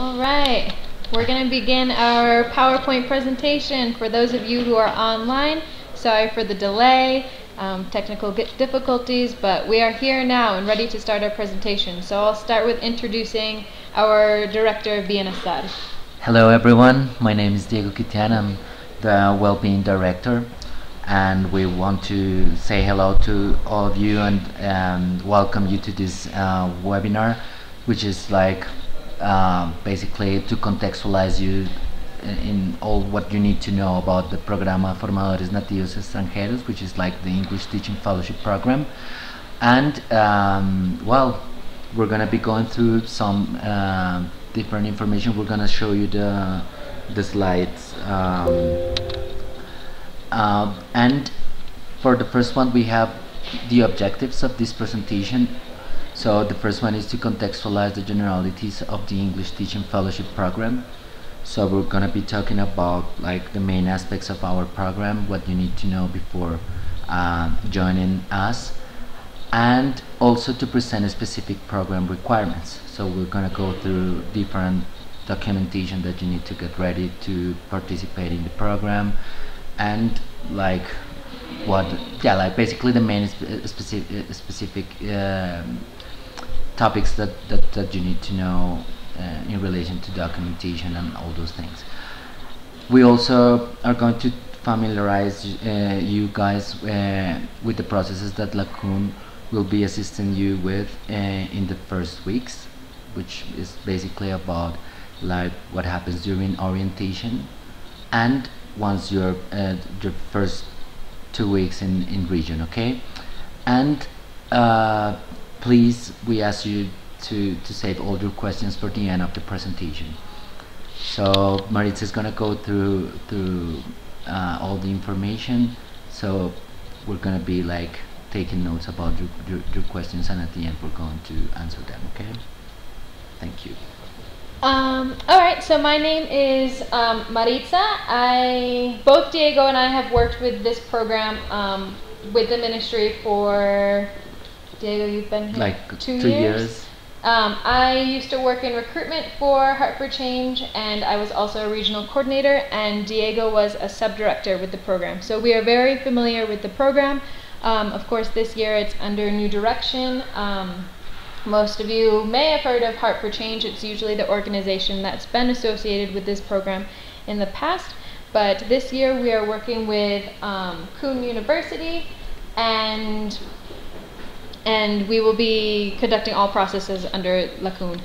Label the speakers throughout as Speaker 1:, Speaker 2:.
Speaker 1: All right, we're going to begin our PowerPoint presentation. For those of you who are online, sorry for the delay, technical difficulties, but we are here now and ready to start our presentation. So I'll start with introducing our Director of Bienestar.
Speaker 2: Hello everyone, my name is Diego Kitian, I'm the Wellbeing Director, and we want to say hello to all of you and welcome you to this webinar, which is like basically to contextualize you in all what you need to know about the Programa Formadores Nativos Extranjeros, which is like the English Teaching Fellowship Program. And well, we're going to be going through some different information. We're going to show you the slides. And for the first one, we have the objectives of this presentation. So the first one is to contextualize the generalities of the English Teaching Fellowship Program. So we're going to be talking about like the main aspects of our program, what you need to know before joining us, and also to present specific program requirements. So we're going to go through different documentation that you need to get ready to participate in the program, and like like basically the main specific topics that you need to know in relation to documentation and all those things. We also are going to familiarize you guys with the processes that Lacoon will be assisting you with in the first weeks, which is basically about like what happens during orientation and once you're your first 2 weeks in region, okay? And please, we ask you to save all your questions for the end of the presentation. So Maritza is going to go through all the information, so we're going to be like taking notes about your questions, and at the end we're going to answer them, okay? Thank you.
Speaker 1: Alright, so my name is Maritza. Both Diego and I have worked with this program with the ministry for, Diego, you've been here
Speaker 2: like
Speaker 1: 2
Speaker 2: 2
Speaker 1: years?
Speaker 2: years.
Speaker 1: I used to work in recruitment for Heart for Change, and I was also a regional coordinator, and Diego was a subdirector with the program. So we are very familiar with the program. Of course, this year it's under new direction. Most of you may have heard of Heart for Change. It's usually the organization that's been associated with this program in the past. But this year we are working with Coon University, and we will be conducting all processes under Lacoon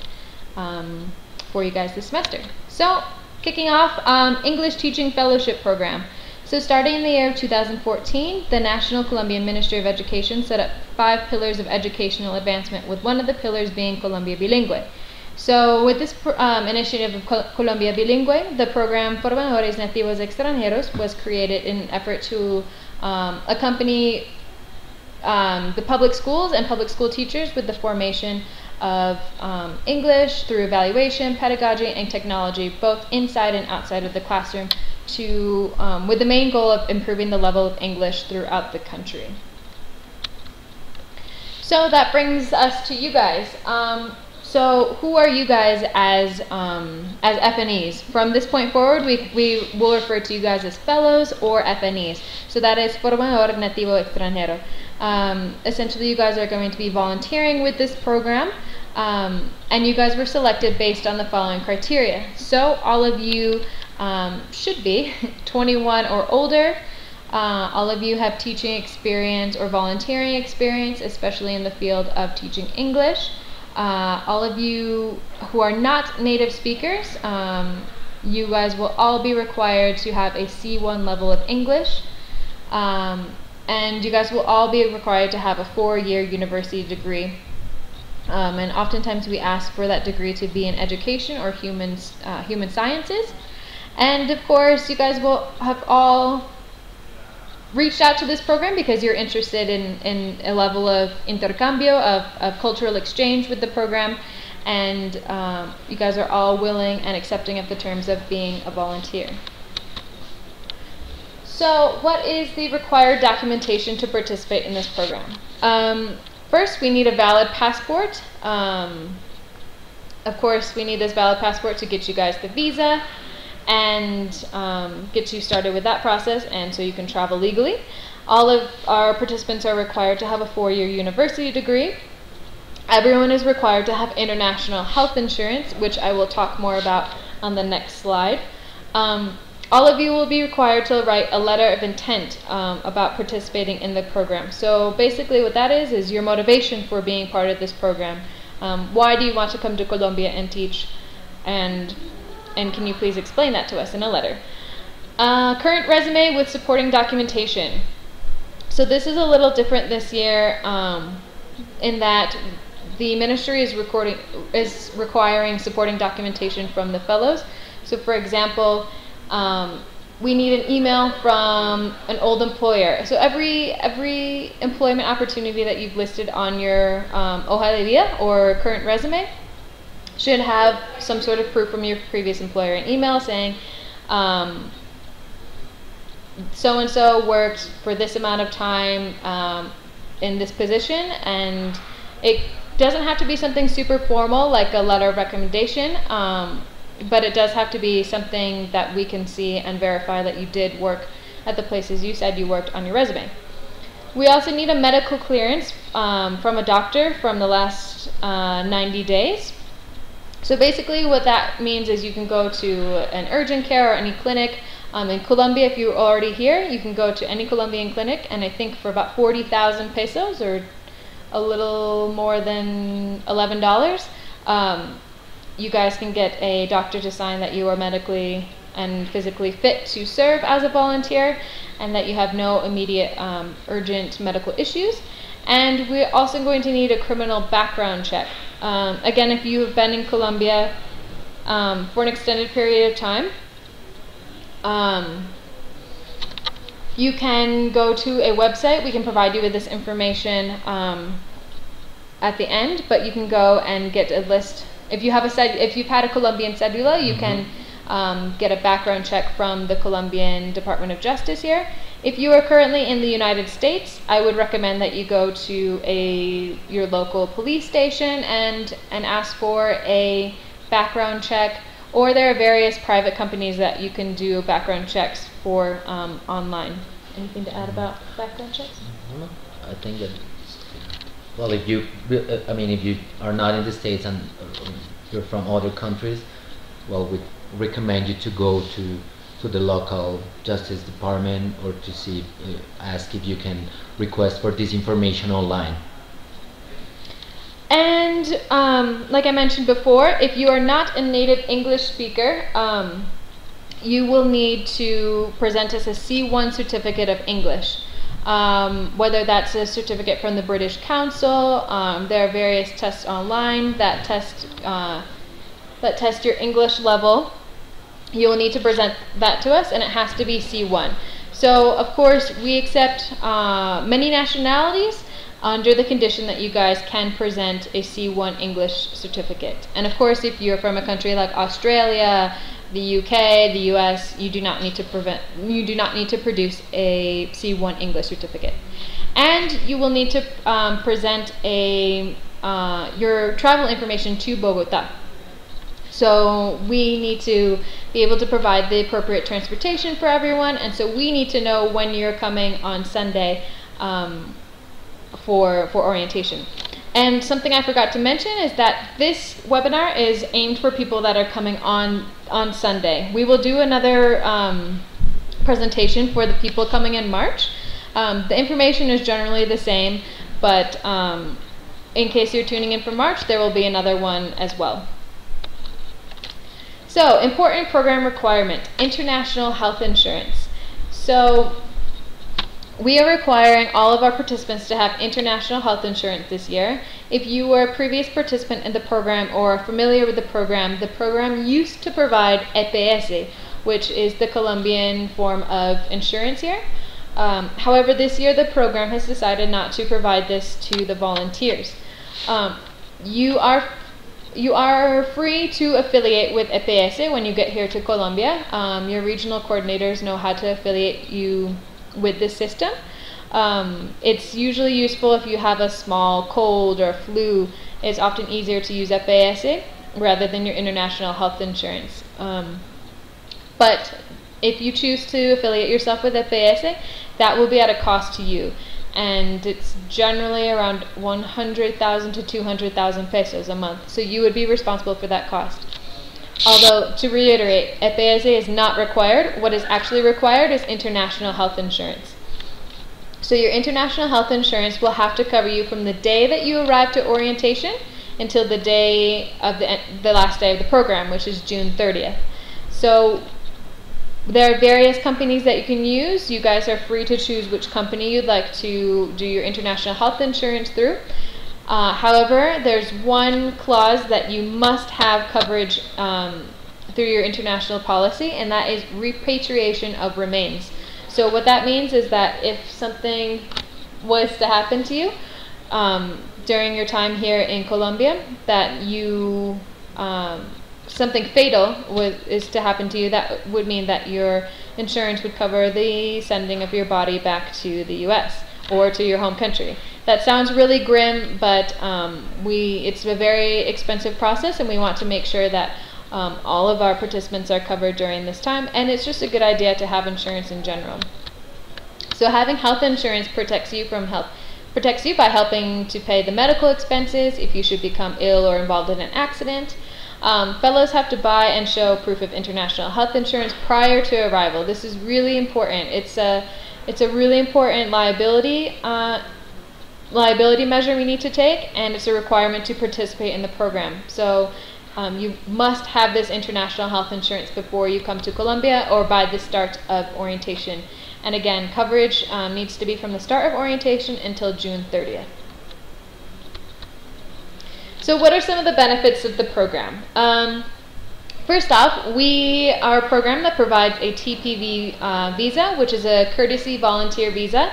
Speaker 1: for you guys this semester. So, kicking off, English Teaching Fellowship Program. So starting in the year of 2014, the National Colombian Ministry of Education set up 5 pillars of educational advancement, with one of the pillars being Colombia Bilingüe. So with this initiative of Colombia Bilingüe, the program Formadores Nativos Extranjeros was created in an effort to accompany the public schools and public school teachers with the formation of English through evaluation, pedagogy, and technology, both inside and outside of the classroom, to with the main goal of improving the level of English throughout the country. So that brings us to you guys. So who are you guys as FNEs? From this point forward, we will refer to you guys as fellows or FNEs. So that is Formador Nativo Extranjero. Essentially, you guys are going to be volunteering with this program, and you guys were selected based on the following criteria. So all of you should be 21 or older. All of you have teaching experience or volunteering experience, especially in the field of teaching English. All of you who are not native speakers, you guys will all be required to have a C1 level of English. And you guys will all be required to have a 4-year university degree. And oftentimes we ask for that degree to be in education or human sciences. And of course, you guys will have all reached out to this program because you're interested in a level of intercambio, of cultural exchange with the program. And you guys are all willing and accepting of the terms of being a volunteer. So what is the required documentation to participate in this program? First, we need a valid passport, Of course, we need this valid passport to get you guys the visa and get you started with that process, and so you can travel legally. All of our participants are required to have a 4-year university degree. Everyone is required to have international health insurance, which I will talk more about on the next slide. All of you will be required to write a letter of intent about participating in the program. So basically what that is your motivation for being part of this program. Why do you want to come to Colombia and teach? And can you please explain that to us in a letter? Current resume with supporting documentation. So this is a little different this year in that the ministry is requiring supporting documentation from the fellows. So for example, we need an email from an old employer. So every employment opportunity that you've listed on your hoja de vida or current resume should have some sort of proof from your previous employer, an email saying so-and-so worked for this amount of time in this position, and it doesn't have to be something super formal like a letter of recommendation, but it does have to be something that we can see and verify that you did work at the places you said you worked on your resume. We also need a medical clearance from a doctor from the last 90 days. So basically what that means is you can go to an urgent care or any clinic. In Colombia, if you're already here, you can go to any Colombian clinic, and I think for about 40,000 pesos, or a little more than $11, you guys can get a doctor to sign that you are medically and physically fit to serve as a volunteer, and that you have no immediate urgent medical issues. And we're also going to need a criminal background check. Again, if you have been in Colombia for an extended period of time, you can go to a website. We can provide you with this information at the end, but you can go and get a list. If you have if you've had a Colombian cedula, you can get a background check from the Colombian Department of Justice here. If you are currently in the United States, I would recommend that you go to your local police station and ask for a background check, or there are various private companies that you can do background checks for online. Anything to add about background checks?
Speaker 3: No, I think that, well, if you are not in the States and you're from other countries, well, we recommend you to go to the local justice department, or to see, ask if you can request for this information online.
Speaker 1: And like I mentioned before, if you are not a native English speaker, you will need to present us a C1 certificate of English. Whether that's a certificate from the British Council, there are various tests online that test your English level. You will need to present that to us, and it has to be C1. So of course we accept many nationalities under the condition that you guys can present a C1 English certificate. And of course, if you're from a country like Australia, the UK, the US, you do not need to produce a C1 English certificate. And you will need to present your travel information to Bogota. So we need to be able to provide the appropriate transportation for everyone, and so we need to know when you're coming on Sunday for orientation. And something I forgot to mention is that this webinar is aimed for people that are coming on Sunday. We will do another presentation for the people coming in March. The information is generally the same, but in case you're tuning in for March, there will be another one as well. So, important program requirement, international health insurance. So, we are requiring all of our participants to have international health insurance this year. If you were a previous participant in the program or are familiar with the program used to provide EPS, which is the Colombian form of insurance here. However, this year the program has decided not to provide this to the volunteers. You are free to affiliate with EPS when you get here to Colombia. Your regional coordinators know how to affiliate you with this system. It's usually useful if you have a small cold or flu. It's often easier to use EPS. rather than your international health insurance. But if you choose to affiliate yourself with EPS, that will be at a cost to you. And it's generally around 100,000 to 200,000 pesos a month. So you would be responsible for that cost. Although, to reiterate, EPS is not required. What is actually required is international health insurance. So your international health insurance will have to cover you from the day that you arrive to orientation until the day of the last day of the program, which is June 30th. So there are various companies that you can use. You guys are free to choose which company you'd like to do your international health insurance through. However, there's one clause that you must have coverage through your international policy, and that is repatriation of remains. So what that means is that if something was to happen to you during your time here in Colombia, that you something fatal is to happen to you, that would mean that your insurance would cover the sending of your body back to the US or to your home country. That sounds really grim, but it's a very expensive process, and we want to make sure that all of our participants are covered during this time, and it's just a good idea to have insurance in general. So having health insurance protects you by helping to pay the medical expenses if you should become ill or involved in an accident. Fellows have to buy and show proof of international health insurance prior to arrival. This is really important. It's a really important liability measure we need to take, and it's a requirement to participate in the program. So you must have this international health insurance before you come to Colombia or by the start of orientation. And again, coverage needs to be from the start of orientation until June 30th. So what are some of the benefits of the program? First off, we are a program that provides a TPV visa, which is a courtesy volunteer visa.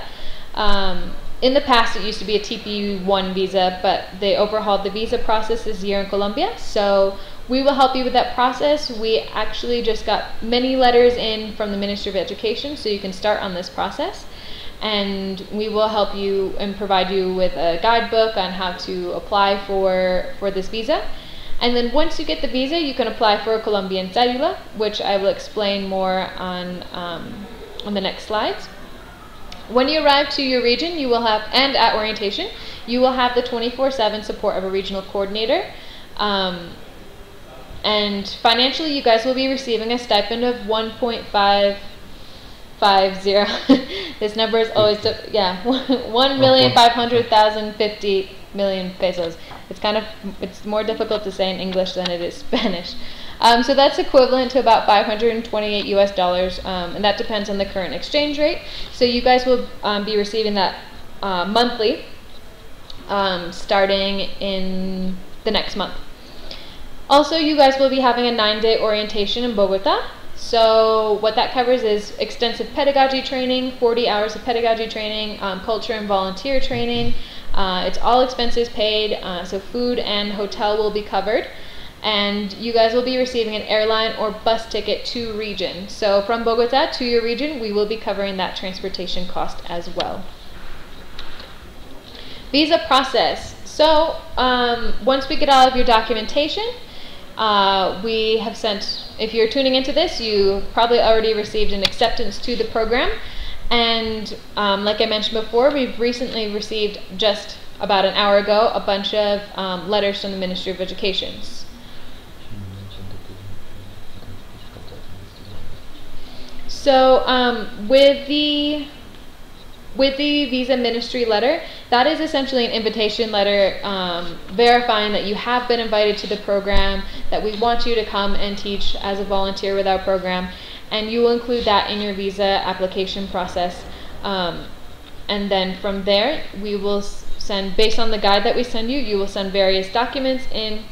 Speaker 1: In the past, it used to be a TP1 visa, but they overhauled the visa process this year in Colombia. So we will help you with that process. We actually just got many letters in from the Ministry of Education, so you can start on this process. And we will help you and provide you with a guidebook on how to apply for this visa. And then once you get the visa, you can apply for a Colombian cédula, which I will explain more on the next slides. When you arrive to your region, you will have, and at orientation, you will have the 24/7 support of a regional coordinator. And financially, you guys will be receiving a stipend of 1.550. This number is always, 1,500,050 million pesos. It's more difficult to say in English than it is Spanish. So that's equivalent to about $528 US, and that depends on the current exchange rate. So you guys will be receiving that monthly, starting in the next month. Also, you guys will be having a 9-day orientation in Bogota. So what that covers is extensive pedagogy training, 40 hours of pedagogy training, culture and volunteer training. It's all expenses paid, so food and hotel will be covered. And you guys will be receiving an airline or bus ticket to region. So from Bogota to your region, we will be covering that transportation cost as well. Visa process. So once we get all of your documentation, we have sent, if you're tuning into this, you probably already received an acceptance to the program. And like I mentioned before, we've recently received, just about an hour ago, a bunch of letters from the Ministry of Education. So with the visa ministry letter, that is essentially an invitation letter verifying that you have been invited to the program, that we want you to come and teach as a volunteer with our program, and you will include that in your visa application process. And then from there, we will send, based on the guide that we send you, you will send various documents in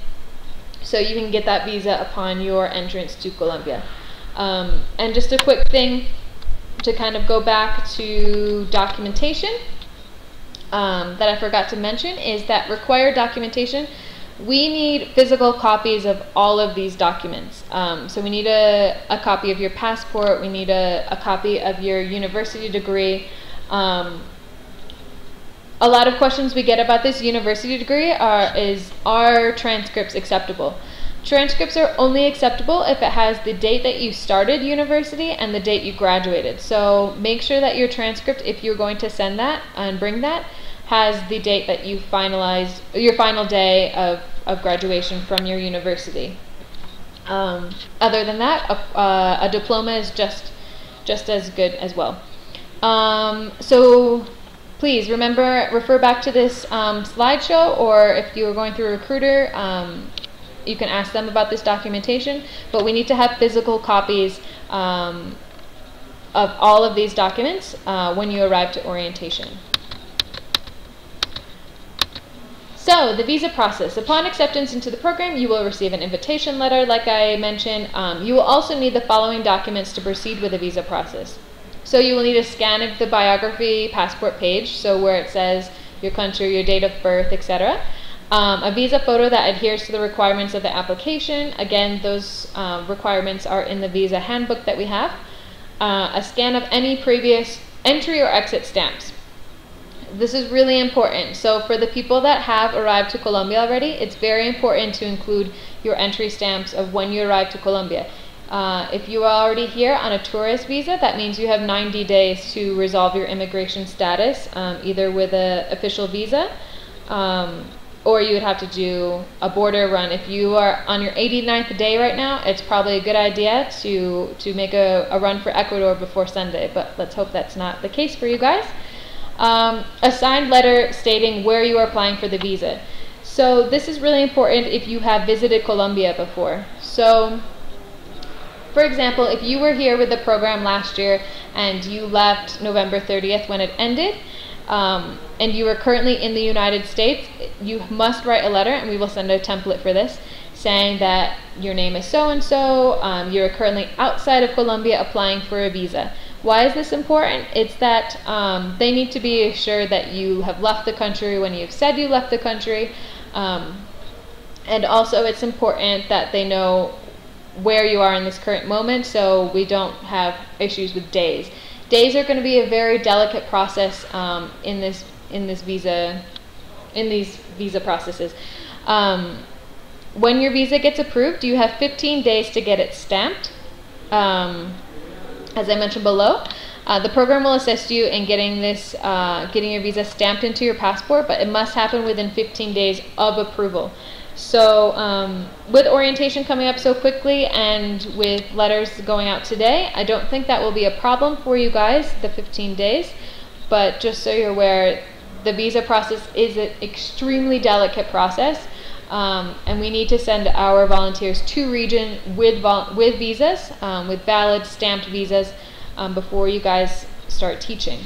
Speaker 1: so you can get that visa upon your entrance to Colombia. And just a quick thing to kind of go back to documentation that I forgot to mention is that required documentation, we need physical copies of all of these documents. So we need a copy of your passport, we need a copy of your university degree. A lot of questions we get about this university degree are transcripts acceptable? Transcripts are only acceptable if it has the date that you started university and the date you graduated. So make sure that your transcript, if you're going to send that and bring that, has the date that you finalized, your final day of graduation from your university. Other than that, a diploma is just as good as well. So please refer back to this slideshow, or if you are going through a recruiter, you can ask them about this documentation, but we need to have physical copies of all of these documents when you arrive to orientation. So, the visa process. Upon acceptance into the program, you will receive an invitation letter, like I mentioned. You will also need the following documents to proceed with the visa process. So you will need a scan of the biography passport page, so where it says your country, your date of birth, etc. A visa photo that adheres to the requirements of the application. Again, those requirements are in the visa handbook that we have. A scan of any previous entry or exit stamps. This is really important. So for the people that have arrived to Colombia already, it's very important to include your entry stamps of when you arrived to Colombia. If you are already here on a tourist visa, that means you have 90 days to resolve your immigration status, either with an official visa, or you would have to do a border run. If you are on your 89th day right now, it's probably a good idea to make a run for Ecuador before Sunday, but let's hope that's not the case for you guys. A signed letter stating where you are applying for the visa. So this is really important if you have visited Colombia before. So, for example, if you were here with the program last year and you left November 30th when it ended, and you are currently in the United States, you must write a letter, and we will send a template for this, saying that your name is so-and-so, you're currently outside of Colombia applying for a visa. Why is this important? It's that they need to be assured that you have left the country when you've said you left the country, and also it's important that they know where you are in this current moment, so we don't have issues with days. Days are going to be a very delicate process in these visa processes. When your visa gets approved, you have 15 days to get it stamped. As I mentioned below, the program will assist you in getting your visa stamped into your passport, but it must happen within 15 days of approval. So with orientation coming up so quickly and with letters going out today, I don't think that will be a problem for you guys, the 15 days. But just so you're aware, the visa process is an extremely delicate process, and we need to send our volunteers to region with visas, with valid stamped visas, before you guys start teaching.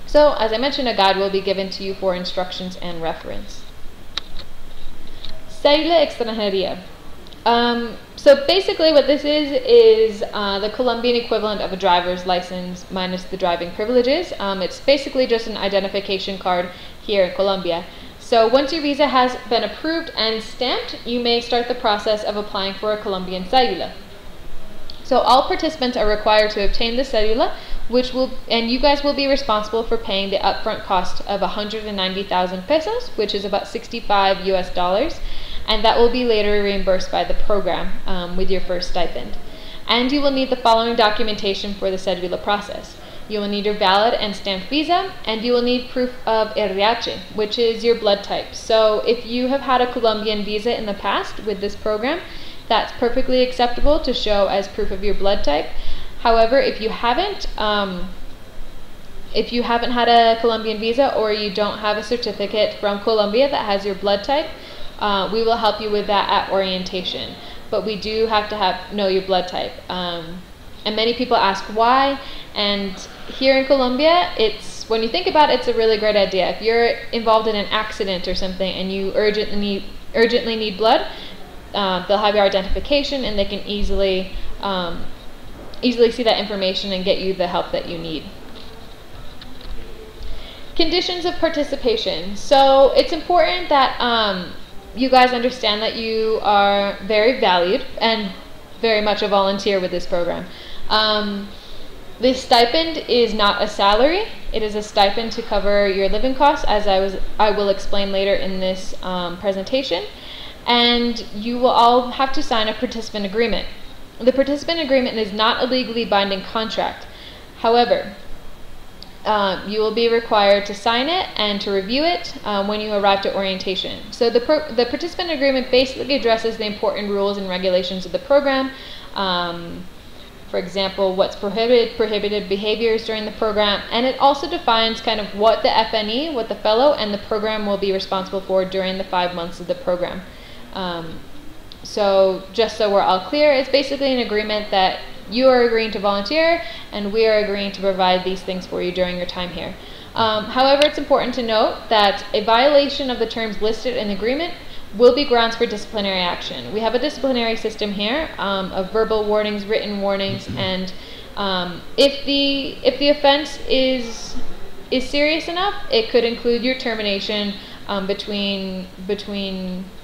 Speaker 1: So as I mentioned, a guide will be given to you for instructions and reference. Cédula extranjería. So basically what this is the Colombian equivalent of a driver's license minus the driving privileges. It's basically just an identification card here in Colombia. So once your visa has been approved and stamped, you may start the process of applying for a Colombian cédula. So all participants are required to obtain the cédula, and you guys will be responsible for paying the upfront cost of 190,000 pesos, which is about $65 US, and that will be later reimbursed by the program with your first stipend. And you will need the following documentation for the cédula process. You will need your valid and stamped visa, and you will need proof of RH, which is your blood type. So if you have had a Colombian visa in the past with this program, that's perfectly acceptable to show as proof of your blood type. However, if you haven't had a Colombian visa, or you don't have a certificate from Colombia that has your blood type, we will help you with that at orientation. But we do have to know your blood type. And many people ask why, and here in Colombia, when you think about it, it's a really great idea. If you're involved in an accident or something and you urgently need blood, they'll have your identification, and they can easily see that information and get you the help that you need. Conditions of participation. So it's important that you guys understand that you are very valued and very much a volunteer with this program. This stipend is not a salary. It is a stipend to cover your living costs, as I will explain later in this presentation. And you will all have to sign a participant agreement. The participant agreement is not a legally binding contract. However, you will be required to sign it and to review it when you arrive to orientation. So the participant agreement basically addresses the important rules and regulations of the program. For example, what's prohibited behaviors during the program, and it also defines kind of what the FNE, what the fellow and the program will be responsible for during the 5 months of the program. So just so we're all clear, it's basically an agreement that you are agreeing to volunteer and we are agreeing to provide these things for you during your time here. However, it's important to note that a violation of the terms listed in the agreement will be grounds for disciplinary action. We have a disciplinary system here of verbal warnings, written warnings, and if the offense is serious enough, it could include your termination between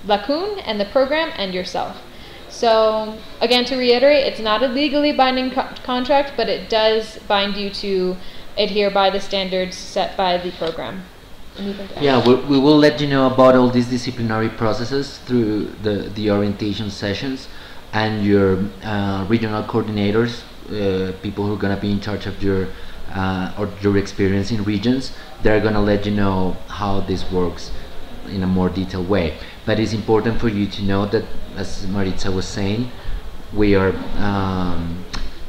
Speaker 1: LACUN and the program and yourself. So again, to reiterate, it's not a legally binding contract, but it does bind you to adhere by the standards set by the program.
Speaker 2: Yeah, we will let you know about all these disciplinary processes through the orientation sessions, and your regional coordinators, people who are going to be in charge of your or your experience in regions. They're going to let you know how this works in a more detailed way. But it's important for you to know that, as Maritza was saying, we are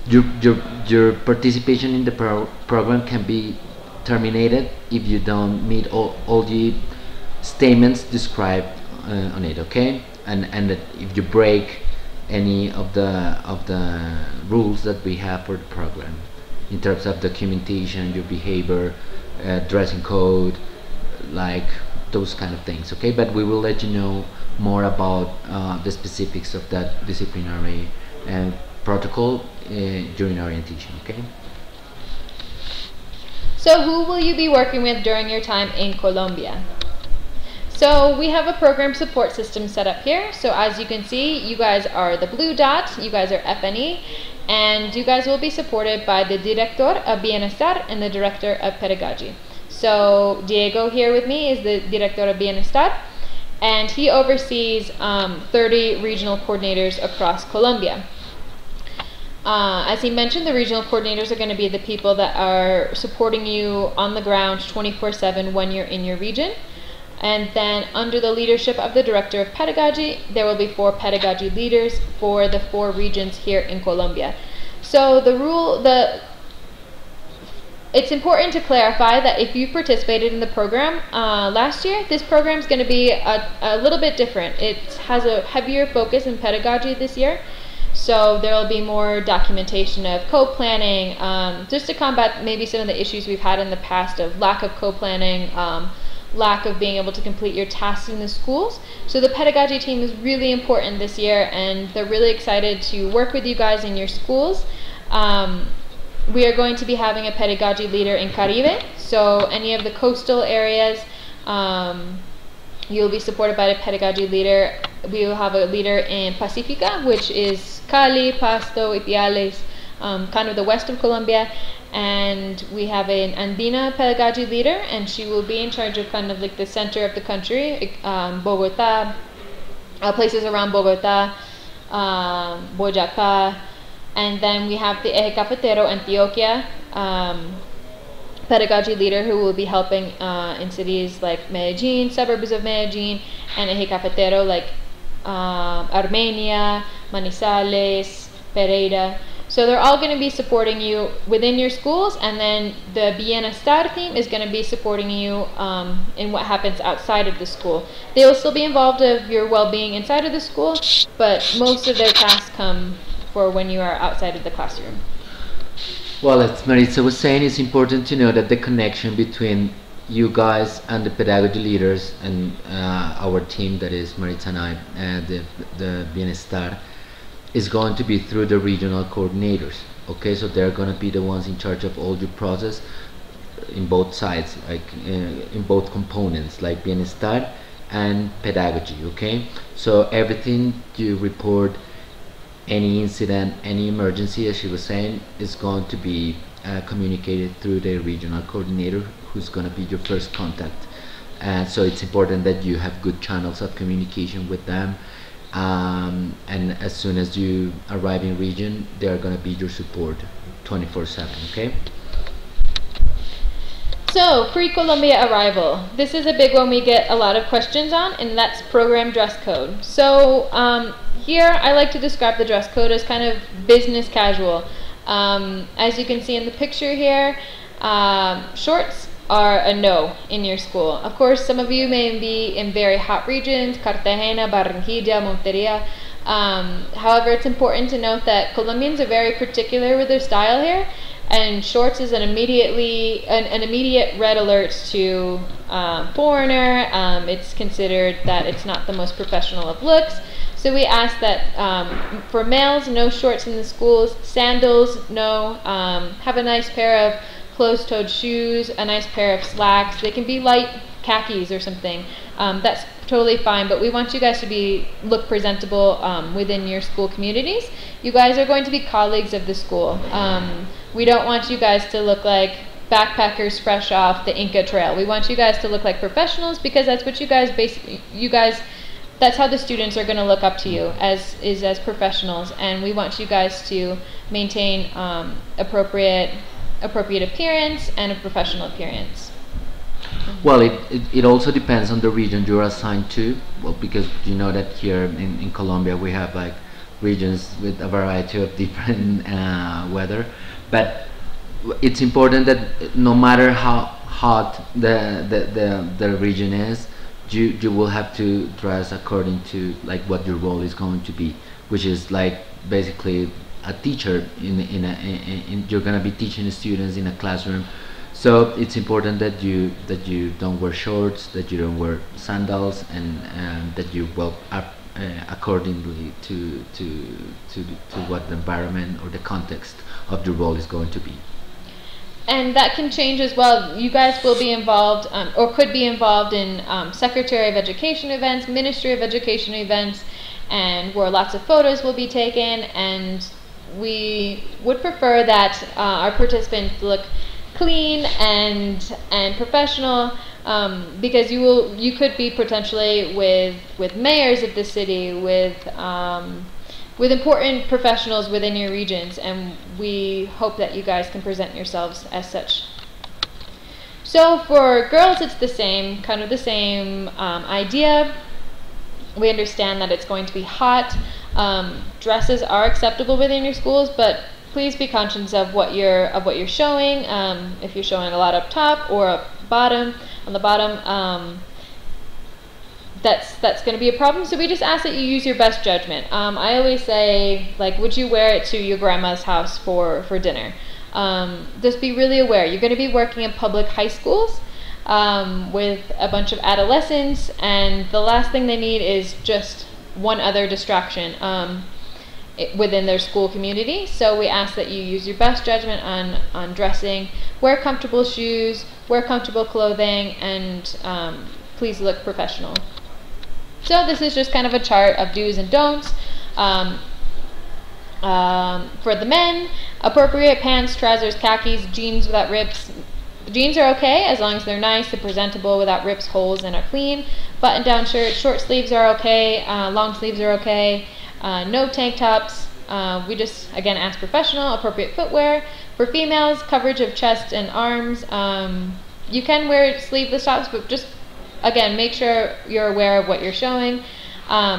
Speaker 2: your participation in the program can be terminated if you don't meet all the statements described on it, okay? And that if you break any of the rules that we have for the program in terms of documentation, your behavior, dressing code, like those kind of things, okay? But we will let you know more about the specifics of that disciplinary protocol during orientation, okay?
Speaker 1: So who will you be working with during your time in Colombia? So we have a program support system set up here. So as you can see, you guys are the blue dot, you guys are FNE, and you guys will be supported by the Director of Bienestar and the Director of Pedagogy. So Diego here with me is the Director of Bienestar, and he oversees 30 regional coordinators across Colombia. As he mentioned, the regional coordinators are going to be the people that are supporting you on the ground 24/7 when you're in your region. And then under the leadership of the Director of Pedagogy, there will be 4 pedagogy leaders for the 4 regions here in Colombia. So it's important to clarify that if you participated in the program last year, this program is going to be a little bit different. It has a heavier focus in pedagogy this year. So there will be more documentation of co-planning, just to combat maybe some of the issues we've had in the past of lack of co-planning, lack of being able to complete your tasks in the schools. So the pedagogy team is really important this year, and they're really excited to work with you guys in your schools. We are going to be having a pedagogy leader in Caribe, so any of the coastal areas, you'll be supported by a pedagogy leader. We will have a leader in Pacifica, which is Cali, Pasto, Ipiales, kind of the west of Colombia. And we have an Andina pedagogy leader, and she will be in charge of kind of like the center of the country, Bogota, places around Bogota, Boyacá. And then we have the Eje Cafetero Antioquia pedagogy leader, who will be helping in cities like Medellin, suburbs of Medellin, and Eje Cafetero like Armenia, Manizales, Pereira. So they're all going to be supporting you within your schools, and then the Bienestar team is going to be supporting you in what happens outside of the school. They will still be involved of your well-being inside of the school, but most of their tasks come for when you are outside of the classroom.
Speaker 2: Well, as Maritza was saying, it's important to know that the connection between you guys and the pedagogy leaders and our team, that is Maritza and I, the Bienestar, is going to be through the regional coordinators. Okay, so they're going to be the ones in charge of all your process in both sides, like in both components, like Bienestar and pedagogy. Okay, so everything you report, any incident, any emergency, as she was saying, is going to be communicated through the regional coordinator, who's going to be your first contact. And so it's important that you have good channels of communication with them. And as soon as you arrive in region, they are going to be your support 24/7. Okay.
Speaker 1: So, pre-Colombia arrival. This is a big one we get a lot of questions on, and that's program dress code. So, here I like to describe the dress code as kind of business casual. As you can see in the picture here, shorts are a no in your school. Of course, some of you may be in very hot regions, Cartagena, Barranquilla, Monteria. However, it's important to note that Colombians are very particular with their style here, and shorts is an immediate red alert to foreigner. It's considered that it's not the most professional of looks. So we ask that for males, no shorts in the schools, sandals, no. Have a nice pair of closed-toed shoes, a nice pair of slacks. They can be light khakis or something. That's totally fine, but we want you guys to look presentable within your school communities. You guys are going to be colleagues of the school. We don't want you guys to look like backpackers fresh off the Inca Trail. We want you guys to look like professionals, because that's what that's how the students are going to look up to you as professionals, and we want you guys to maintain appropriate appearance and a professional appearance.
Speaker 2: Well, it also depends on the region you're assigned to. Well, because you know that here in Colombia we have like regions with a variety of different weather, but it's important that no matter how hot the region is, you will have to dress according to like what your role is going to be, which is like basically a teacher you're gonna be teaching the students in a classroom. So it's important that you don't wear shorts, that you don't wear sandals, and that you up accordingly to what the environment or the context of your role is going to be.
Speaker 1: And that can change as well. You guys will be involved or could be involved in Secretary of Education events, Ministry of Education events, and where lots of photos will be taken. And we would prefer that our participants look clean and professional, because you could be potentially with mayors of the city, with important professionals within your regions, and we hope that you guys can present yourselves as such. So for girls, it's the same idea. We understand that it's going to be hot. Dresses are acceptable within your schools, but please be conscious of what you're showing. If you're showing a lot up top or on the bottom, that's going to be a problem. So we just ask that you use your best judgment. I always say, like, would you wear it to your grandma's house for dinner? Just be really aware. You're going to be working in public high schools with a bunch of adolescents, and the last thing they need is just one other distraction within their school community. So we ask that you use your best judgment on dressing. Wear comfortable shoes, wear comfortable clothing, and please look professional. So this is just kind of a chart of do's and don'ts. For the men, appropriate pants, trousers, khakis, jeans without rips. Jeans are okay as long as they're nice and presentable without rips, holes, and are clean. Button-down shirts, short sleeves are okay, long sleeves are okay. No tank tops. We just, again, ask professional, appropriate footwear. For females, coverage of chest and arms. You can wear sleeveless tops, but just, again, make sure you're aware of what you're showing.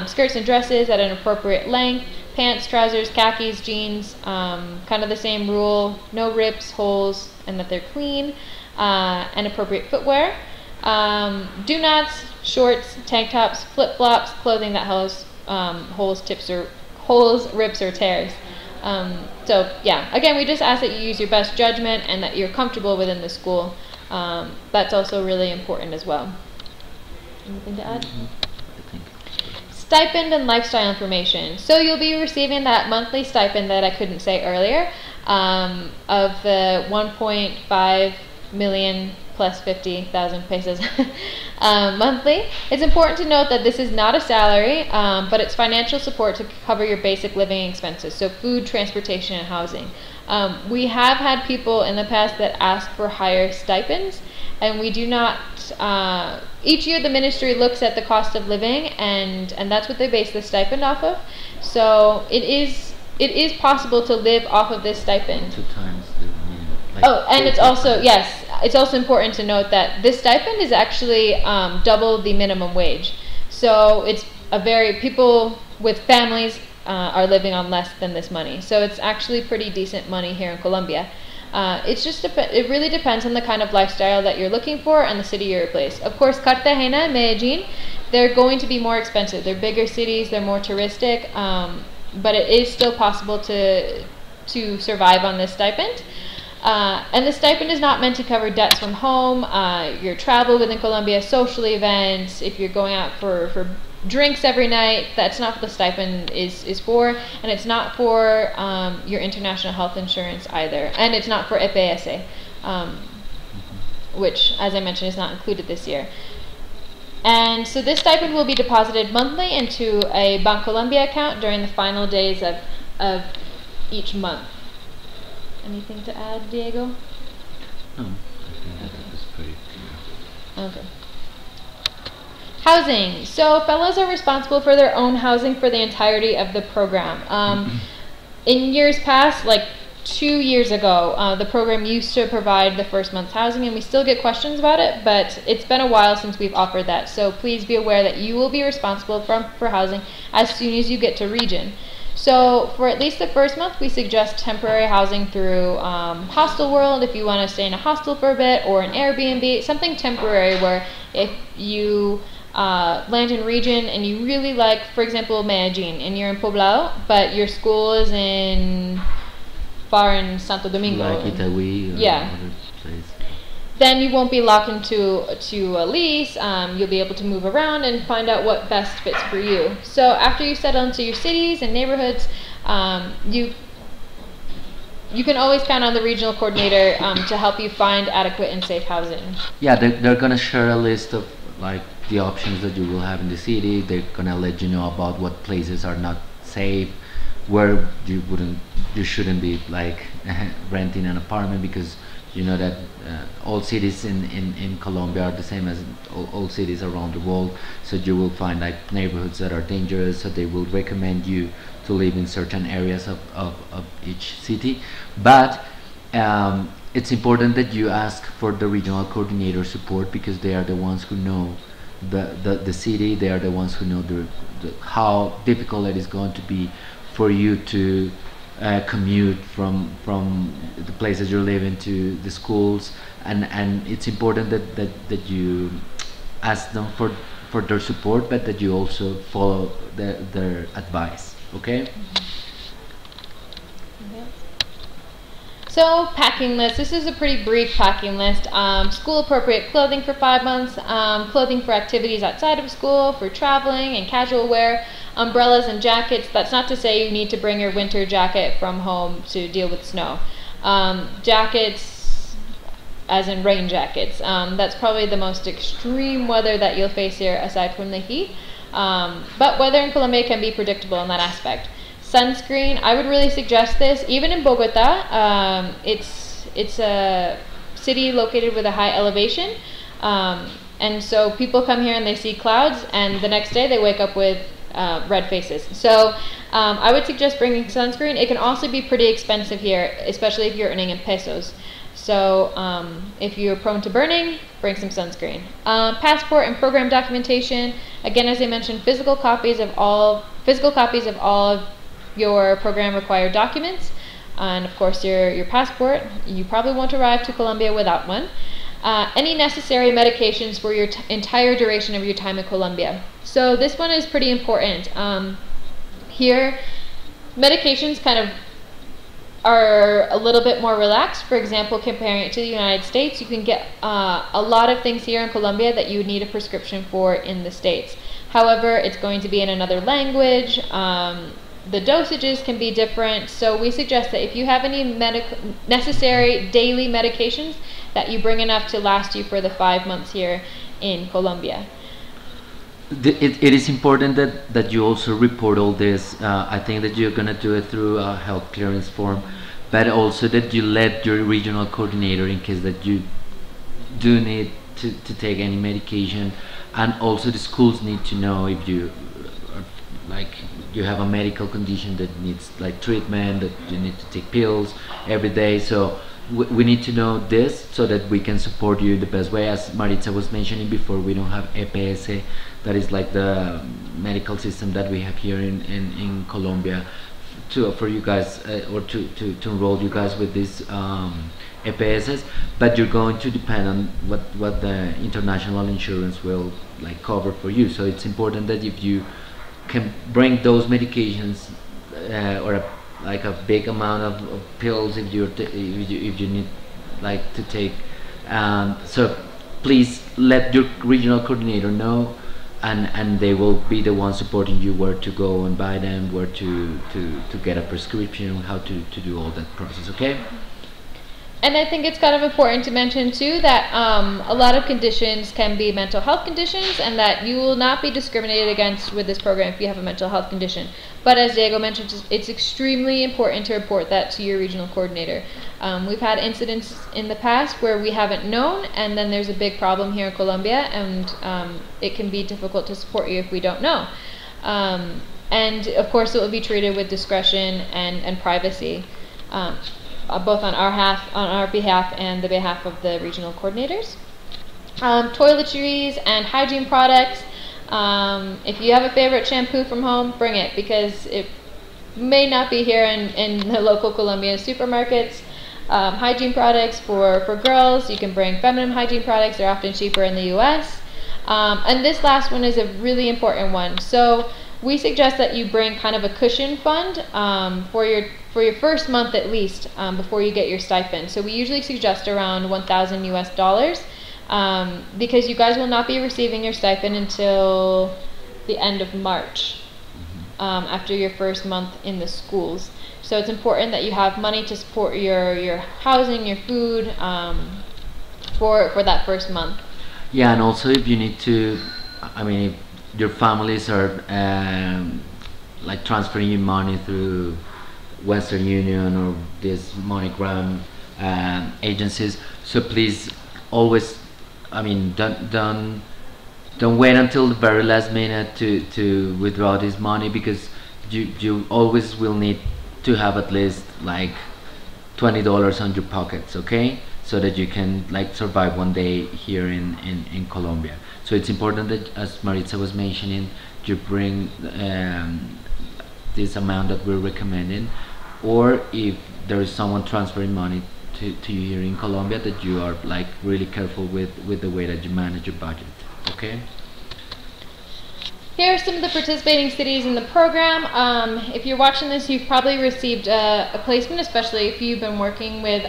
Speaker 1: Skirts and dresses at an appropriate length. Pants, trousers, khakis, jeans, kind of the same rule. No rips, holes, and that they're clean. And appropriate footwear. Do nots, shorts, tank tops, flip-flops, clothing that has holes, rips, or tears. So yeah, again, we just ask that you use your best judgment and that you're comfortable within the school. That's also really important as well. Anything to add? Stipend and lifestyle information. So you'll be receiving that monthly stipend that I couldn't say earlier, of the 1.5 million plus 50,000 pesos monthly. It's important to note that this is not a salary, but it's financial support to cover your basic living expenses, so food, transportation, and housing. We have had people in the past that ask for higher stipends, and we do not. Each year the ministry looks at the cost of living, and that's what they base the stipend off of. So it is possible to live off of this stipend.
Speaker 2: 2 times the minimum. Like
Speaker 1: Oh, and it's also, yes, it's also important to note that this stipend is actually double the minimum wage. So it's people with families are living on less than this money. So it's actually pretty decent money here in Colombia. It really depends on the kind of lifestyle that you're looking for and the city you replace. Of course, Cartagena and Medellin, they're going to be more expensive. They're bigger cities, they're more touristic, but it is still possible to survive on this stipend. And the stipend is not meant to cover debts from home, your travel within Colombia, social events, if you're going out for drinks every night. That's not what the stipend is for, and it's not for your international health insurance either, and it's not for EPS, which, as I mentioned, is not included this year. And so this stipend will be deposited monthly into a Bancolombia account during the final days of each month. Anything to add, Diego?
Speaker 2: No, I think that was pretty clear.
Speaker 1: Okay. Housing. So fellows are responsible for their own housing for the entirety of the program. In years past, like 2 years ago, the program used to provide the first month's housing, and we still get questions about it, but it's been a while since we've offered that. So please be aware that you will be responsible for housing as soon as you get to region. So for at least the first month, we suggest temporary housing through Hostel World if you want to stay in a hostel for a bit, or an Airbnb, something temporary where if you land in region and you really like, for example, Medellin, and you're in Poblado, but your school is far in Santo Domingo.
Speaker 2: Like Itagüí or
Speaker 1: Yeah.
Speaker 2: other place.
Speaker 1: Then you won't be locked into a lease. You'll be able to move around and find out what best fits for you. So after you settle into your cities and neighborhoods, you can always count on the regional coordinator to help you find adequate and safe housing.
Speaker 2: Yeah, they're gonna share a list of like the options that you will have in the city. They're gonna let you know about what places are not safe, where you shouldn't be like renting an apartment, because you know that all cities in Colombia are the same as all cities around the world. So you will find like neighborhoods that are dangerous, so they will recommend you to live in certain areas of each city. But it's important that you ask for the regional coordinator support, because they are the ones who know the city. They are the ones who know how difficult it is going to be for you to commute from the places you're living to the schools, and it's important that you ask them for their support, but that you also follow their advice. Okay.
Speaker 1: So packing list. This is a pretty brief packing list. School appropriate clothing for 5 months, clothing for activities outside of school, for traveling and casual wear, umbrellas and jackets. That's not to say you need to bring your winter jacket from home to deal with snow. Jackets, as in rain jackets. That's probably the most extreme weather that you'll face here aside from the heat. But weather in Colombia can be predictable in that aspect. Sunscreen, I would really suggest this. Even in Bogota, it's a city located with a high elevation, and so people come here and they see clouds, and the next day they wake up with red faces. So I would suggest bringing sunscreen. It can also be pretty expensive here, especially if you're earning in pesos. So if you're prone to burning, bring some sunscreen. Passport and program documentation. Again, as I mentioned, physical copies of all of your program required documents, and of course your passport. You probably won't arrive to Colombia without one. Any necessary medications for your entire duration of your time in Colombia. So this one is pretty important. Here, medications kind of are a little bit more relaxed. For example, comparing it to the United States, you can get a lot of things here in Colombia that you would need a prescription for in the States. However, it's going to be in another language. The dosages can be different, so we suggest that if you have any necessary daily medications, that you bring enough to last you for the 5 months here in Colombia.
Speaker 2: It is important that you also report all this. I think that you're gonna do it through a health clearance form, but also that you let your regional coordinator, in case that you do need to take any medication, and also the schools need to know if you like you have a medical condition that needs like treatment, that you need to take pills every day. So we need to know this so that we can support you the best way. As Maritza was mentioning before, we don't have EPS, that is like the medical system that we have here in Colombia to for you guys or to enroll you guys with these EPSs, but you're going to depend on what the international insurance will like cover for you. So it's important that if you can bring those medications or like a big amount of pills if if you need like to take, so please let your regional coordinator know, and they will be the ones supporting you where to go and buy them, where to get a prescription, how to do all that process. Okay.
Speaker 1: And I think it's kind of important to mention too that a lot of conditions can be mental health conditions, and that you will not be discriminated against with this program if you have a mental health condition. But as Diego mentioned, it's extremely important to report that to your regional coordinator. We've had incidents in the past where we haven't known, and then there's a big problem here in Colombia, and it can be difficult to support you if we don't know. And of course it will be treated with discretion and privacy. Both on our behalf and the behalf of the regional coordinators. Toiletries and hygiene products. If you have a favorite shampoo from home, bring it, because it may not be here in the local Colombian supermarkets. Hygiene products for girls, you can bring feminine hygiene products. They're often cheaper in the US. And this last one is a really important one. So we suggest that you bring kind of a cushion fund for your first month at least, before you get your stipend. So we usually suggest around $1,000 US, because you guys will not be receiving your stipend until the end of March, after your first month in the schools. So it's important that you have money to support your housing, your food, for that first month.
Speaker 2: Yeah, and also if you need to, I mean, if your families are like transferring you money through Western Union or these MoneyGram agencies, so please always, I mean, don't wait until the very last minute to withdraw this money, because you always will need to have at least like $20 on your pockets, okay, so that you can like survive one day here in Colombia. So it's important that, as Maritza was mentioning, you bring this amount that we're recommending, or if there is someone transferring money to you here in Colombia, that you are like really careful with the way that you manage your budget. Okay.
Speaker 1: Here are some of the participating cities in the program. If you're watching this, you've probably received a placement, especially if you've been working with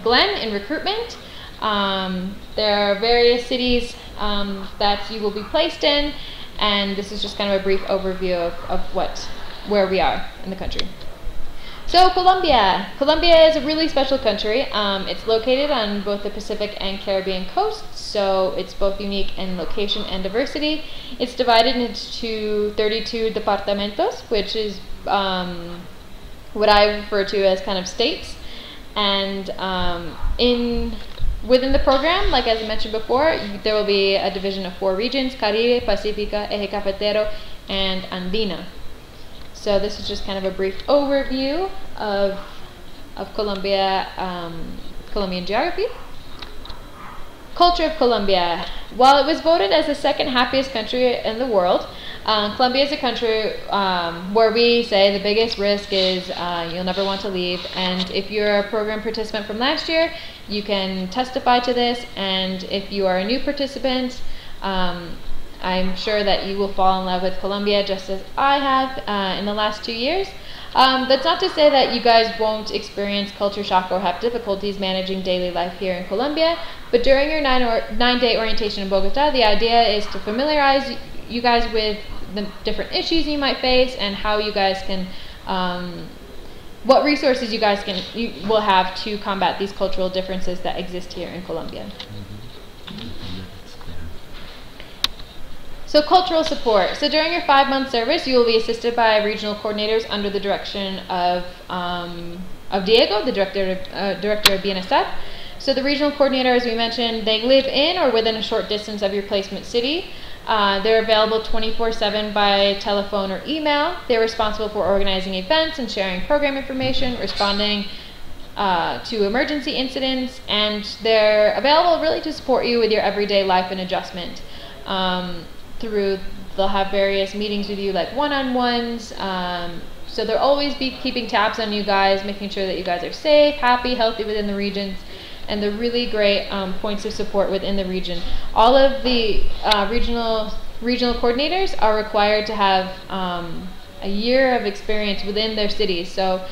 Speaker 1: Glenn in recruitment. There are various cities that you will be placed in, and this is just kind of a brief overview of where we are in the country. So Colombia. Colombia is a really special country. It's located on both the Pacific and Caribbean coasts, so it's both unique in location and diversity. It's divided into 32 departamentos, which is what I refer to as kind of states. And within the program, like as I mentioned before, there will be a division of 4 regions: Caribe, Pacifica, Eje Cafetero, and Andina. So this is just kind of a brief overview of Colombia, Colombian geography. Culture of Colombia. While it was voted as the second happiest country in the world, Colombia is a country where we say the biggest risk is you'll never want to leave. And if you're a program participant from last year, you can testify to this. And if you are a new participant, I'm sure that you will fall in love with Colombia just as I have in the last 2 years. That's not to say that you guys won't experience culture shock or have difficulties managing daily life here in Colombia, but during your 9-day orientation in Bogota, the idea is to familiarize you guys with the different issues you might face and how you guys can, what resources you will have to combat these cultural differences that exist here in Colombia. So cultural support. So during your 5-month service, you will be assisted by regional coordinators under the direction of Diego, the director of BNSF. So the regional coordinator, as we mentioned, they live in or within a short distance of your placement city. They're available 24/7 by telephone or email. They're responsible for organizing events and sharing program information, responding to emergency incidents, and they're available really to support you with your everyday life and adjustment. They'll have various meetings with you, like one-on-ones. So they'll always be keeping tabs on you guys, making sure that you guys are safe, happy, healthy within the regions, and they're really great points of support within the region. All of the regional coordinators are required to have a year of experience within their cities. So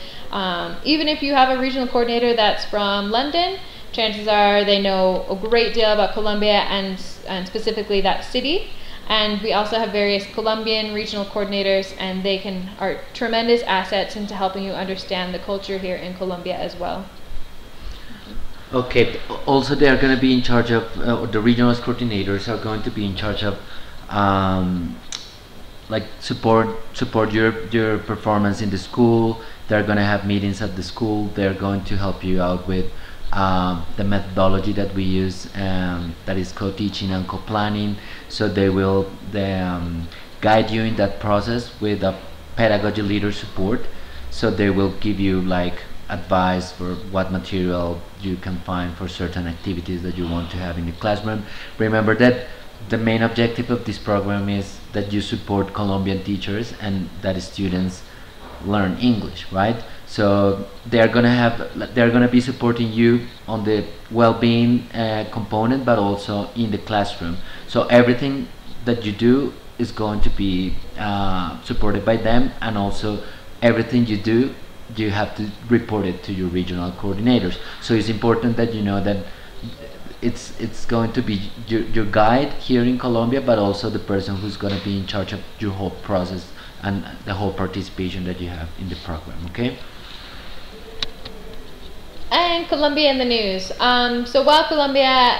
Speaker 1: even if you have a regional coordinator that's from London, chances are they know a great deal about Colombia and specifically that city. And we also have various Colombian regional coordinators, and they are tremendous assets into helping you understand the culture here in Colombia as well.
Speaker 2: Okay. Also, they are going to be in charge of the regional coordinators are going to be in charge of like support your performance in the school. They're going to have meetings at the school. They're going to help you out with the methodology that we use, that is co-teaching and co-planning. So they will guide you in that process with a pedagogy leader support. So they will give you like advice for what material you can find for certain activities that you want to have in the classroom. Remember that the main objective of this program is that you support Colombian teachers and that students learn English, right? So they're gonna be supporting you on the well-being component, but also in the classroom. So everything that you do is going to be supported by them, and also everything you do, you have to report it to your regional coordinators. So it's important that you know that it's going to be your guide here in Colombia, but also the person who's going to be in charge of your whole process and the whole participation that you have in the program. Okay.
Speaker 1: And Colombia in the news. So while Colombia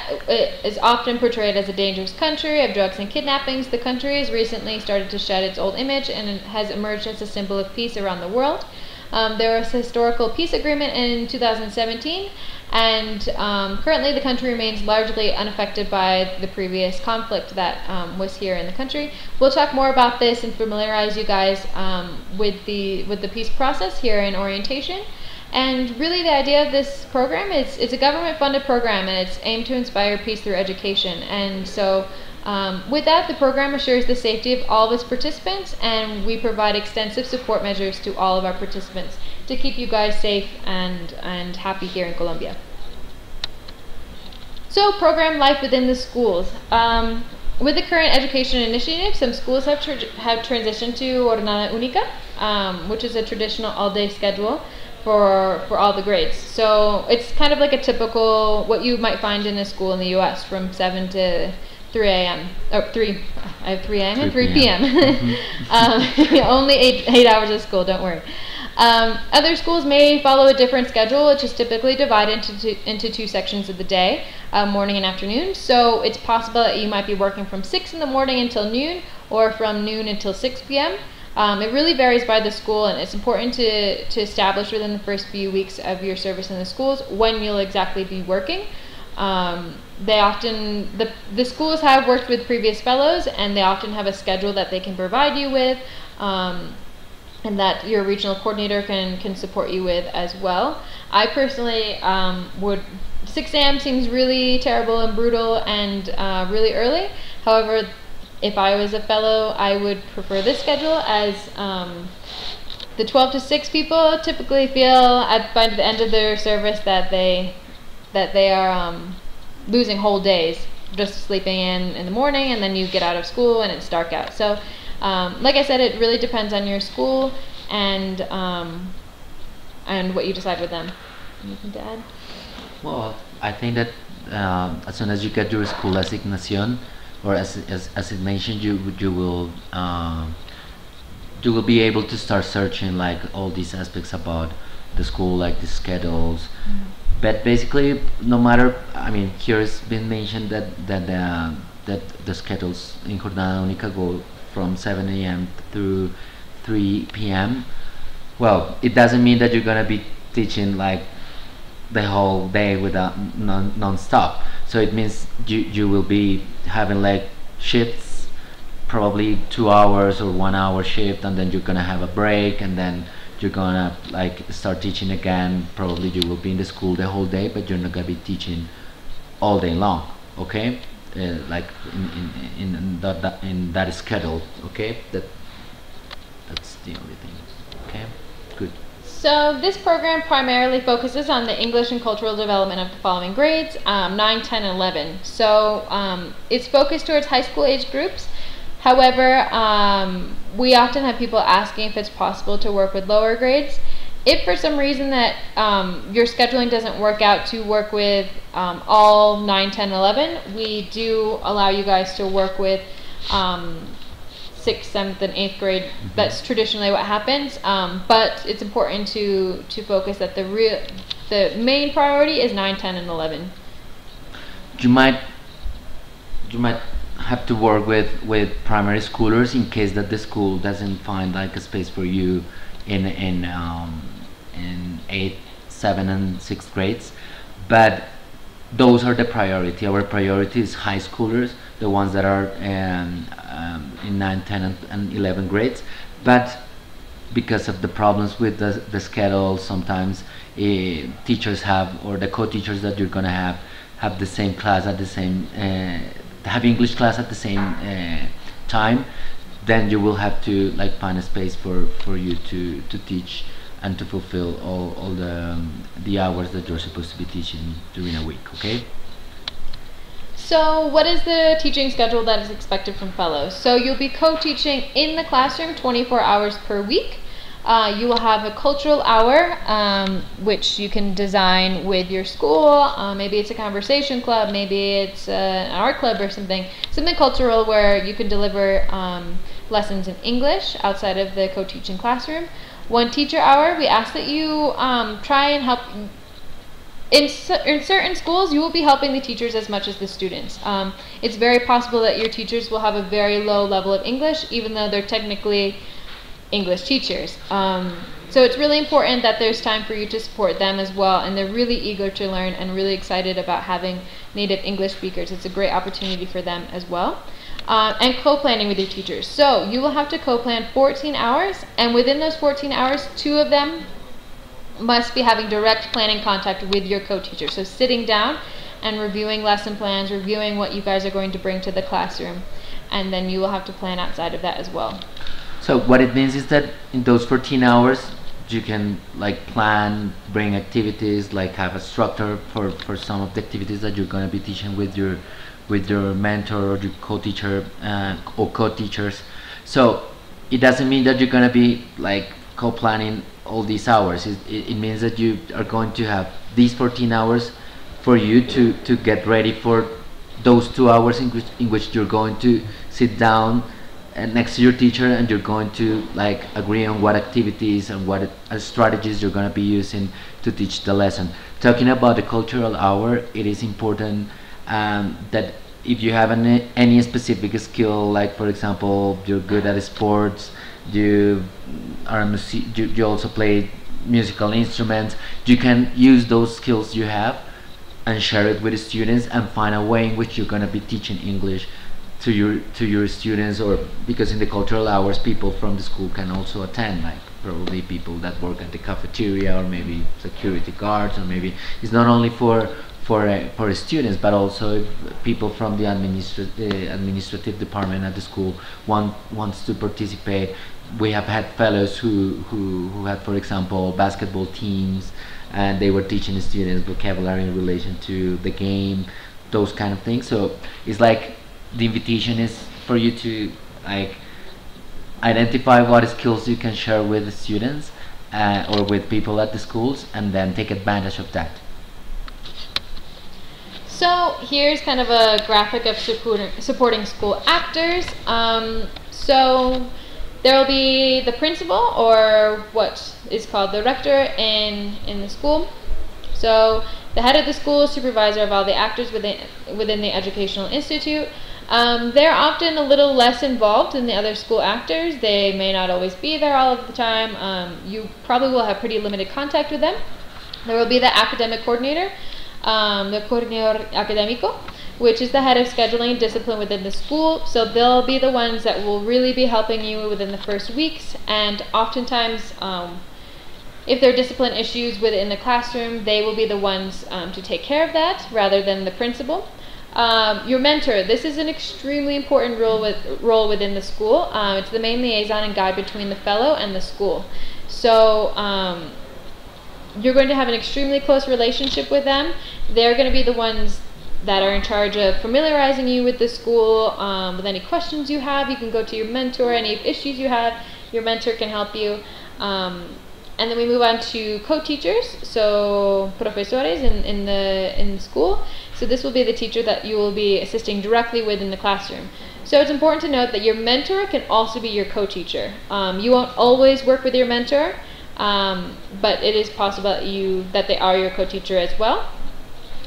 Speaker 1: is often portrayed as a dangerous country of drugs and kidnappings, the country has recently started to shed its old image and it has emerged as a symbol of peace around the world. There was a historical peace agreement in 2017, and currently the country remains largely unaffected by the previous conflict that was here in the country. We'll talk more about this and familiarize you guys with the peace process here in orientation. And really the idea of this program is it's a government-funded program, and it's aimed to inspire peace through education. And so with that, the program assures the safety of all of its participants, and we provide extensive support measures to all of our participants to keep you guys safe and happy here in Colombia. So program life within the schools. With the current education initiative, some schools have transitioned to Jornada Única, which is a traditional all-day schedule for all the grades. So it's kind of like a typical, what you might find in a school in the US, from 7 to 3 a.m. Oh, 3. I have 3 a.m. and 3 p.m. Only 8 hours of school, don't worry. Other schools may follow a different schedule, which is typically divided into two sections of the day, morning and afternoon. So it's possible that you might be working from 6 in the morning until noon, or from noon until 6 p.m. It really varies by the school, and it's important to establish within the first few weeks of your service in the schools when you'll exactly be working. They often, the schools have worked with previous fellows, and they often have a schedule that they can provide you with, and that your regional coordinator can support you with as well. I personally 6 a.m. seems really terrible and brutal and really early. However, if I was a fellow, I would prefer this schedule, as the 12 to 6 people typically feel by the end of their service that they are losing whole days, just sleeping in the morning, and then you get out of school and it's dark out. So like I said, it really depends on your school and what you decide with them. Anything to add?
Speaker 2: Well, I think that as soon as you get your school assignation, or assignation, you will be able to start searching like all these aspects about the school, like the schedules. But basically, no matter, I mean, here it's been mentioned that the schedules in Jornada Única go from 7 a.m. through 3 p.m. Well, it doesn't mean that you're gonna be teaching like the whole day without non-stop. So it means you will be having like shifts, probably 2 hours or 1 hour shift, and then you're gonna have a break, and then you're gonna like start teaching again. Probably you will be in the school the whole day, but you're not gonna be teaching all day long. Okay, like in that schedule. Okay, that's the only thing. Okay, good.
Speaker 1: So this program primarily focuses on the English and cultural development of the following grades, 9, 10, and 11. So it's focused towards high school age groups. However, we often have people asking if it's possible to work with lower grades. If for some reason that your scheduling doesn't work out to work with all 9, 10, 11, we do allow you guys to work with 6th, 7th, and 8th grade. That's traditionally what happens, but it's important to focus that the main priority is 9, 10, and 11.
Speaker 2: You might have to work with primary schoolers in case that the school doesn't find like a space for you in 8th, 7th, and 6th grades, but those are the priority. Our priority is high schoolers, the ones that are in 9, 10, and 11 grades. But because of the problems with the schedule, sometimes teachers have, or the co-teachers that you're gonna have the same class at the same have English class at the same time. Then you will have to like find a space for you to teach and to fulfill all the hours that you're supposed to be teaching during a week. Okay.
Speaker 1: So what is the teaching schedule that is expected from fellows? So you'll be co-teaching in the classroom 24 hours per week. You will have a cultural hour, which you can design with your school. Maybe it's a conversation club, maybe it's an art club or something cultural where you can deliver lessons in English outside of the co-teaching classroom. One teacher hour, we ask that you try and help. In certain schools, you will be helping the teachers as much as the students. It's very possible that your teachers will have a very low level of English, even though they're technically English teachers. So it's really important that there's time for you to support them as well, and they're really eager to learn and really excited about having native English speakers. It's a great opportunity for them as well. And co-planning with your teachers. So you will have to co-plan 14 hours, and within those 14 hours, 2 of them must be having direct planning contact with your co-teacher. So sitting down and reviewing lesson plans, reviewing what you guys are going to bring to the classroom, and then you will have to plan outside of that as well.
Speaker 2: So what it means is that in those 14 hours you can like plan, bring activities, like have a structure for some of the activities that you're going to be teaching with your mentor or your co-teacher or co-teachers. So it doesn't mean that you're going to be like co-planning all these hours. It means that you are going to have these 14 hours for you to get ready for those 2 hours in which you're going to sit down next to your teacher, and you're going to like agree on what activities and what strategies you're going to be using to teach the lesson. Talking about the cultural hour, it is important that if you have any specific skill, like for example you're good at sports, you also play musical instruments, you can use those skills you have and share it with the students and find a way in which you're going to be teaching English to your students. Or because in the cultural hours people from the school can also attend, like probably people that work at the cafeteria, or maybe security guards, or maybe it's not only for students, but also if people from the administrative department at the school wants to participate. We have had fellows who had, for example, basketball teams, and they were teaching the students vocabulary in relation to the game, those kind of things. So it's like the invitation is for you to like identify what skills you can share with the students or with people at the schools, and then take advantage of that.
Speaker 1: So here's kind of a graphic of supporting school actors. So there will be the principal, or what is called the rector in the school. So the head of the school, supervisor of all the actors within the educational institute. They're often a little less involved than the other school actors. They may not always be there all of the time. You probably will have pretty limited contact with them. There will be the academic coordinator, the coordinador académico, which is the head of scheduling and discipline within the school. So they'll be the ones that will really be helping you within the first weeks, and oftentimes if there are discipline issues within the classroom, they will be the ones to take care of that rather than the principal. Your mentor, this is an extremely important role within the school. It's the main liaison and guide between the fellow and the school. So you're going to have an extremely close relationship with them. They're going to be the ones that are in charge of familiarizing you with the school. With any questions you have, you can go to your mentor. Any issues you have, your mentor can help you. And then we move on to co-teachers, so profesores in the school. So this will be the teacher that you will be assisting directly with in the classroom. So it's important to note that your mentor can also be your co-teacher. You won't always work with your mentor, but it is possible that they are your co-teacher as well.